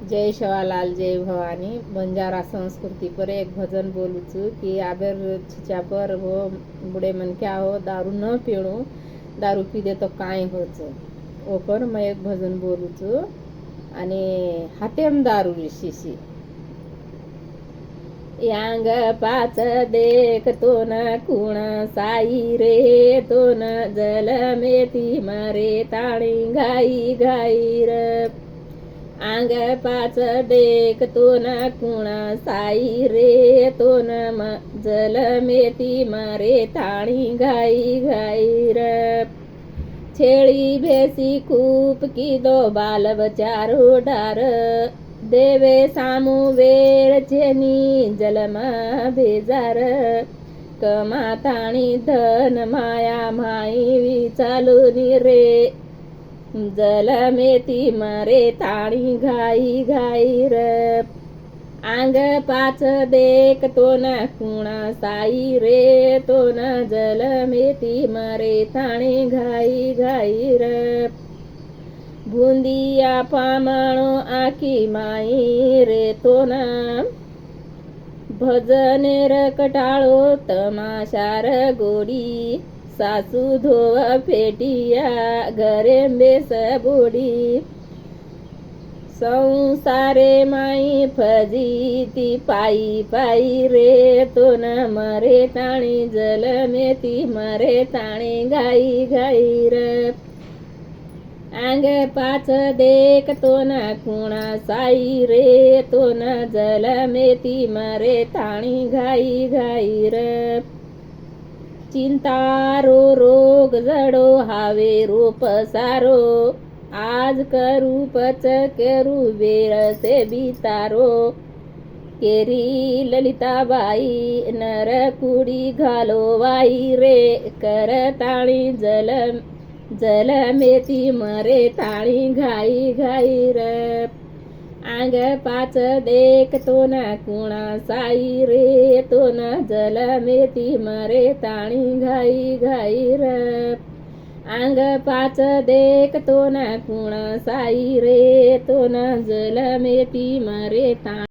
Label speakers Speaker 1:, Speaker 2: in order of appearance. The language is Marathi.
Speaker 1: जय शेवालाल जय भवानी बंजारा संस्कृति पर एक भजन बोलू छू कि आबर छिचा पर वो बुढ़े मन क्या हो दारू न पीणू दारू पीदे तो काय होच ओपर मैं एक भजन बोलू छू आणि हातेम दारू शिशी यांग पाच देख तो न कुण साई रे तो न जल मेती मरे ताणी घाई घाई र आंग पाच देख तो न कुण साई रे तो न जल मेती मरे ताणी घाई घाई र छेड़ी भेसी खूप की दो बाल बचारो डार देवे सामू वेळ जेनी जलमा बेजार कमाताणी धन माया माई विचालूनी रे जल मेती मरे ताणी घाई घाई र आंग पाच देख तो न कुणा साई रे तो न जल मेती मरे ताणी घाई घाई र भुंदिया पामाणो आखी माई रे तो न भजने रकटाळो तमाशार गोडी सासू धोव फेटिया घरे बेस बोडी संसारे माई फजीती पायी पायी रे तो न मरे ताणी जल मेती मरे ताणी घाई घाई र आंग पाच देख तो न कुणा साई रे तो न जल मेती मरे ताणी घाई घाई र चिंतारो रोग जडो हावे रूप सारो आज करू पच करू वेळ से बितारो केरी ललिताबाई नर कुडी घालो वाई रे कर ताणी जल मेती मरे ताणी घाई घाई र आंग पाच देख तो न कुणा साई रे तो न जल मेती मरे ताणी घाई घाई र आंग पाच देख तो न कुणा साई रे तो न जल मेती मरे ताणी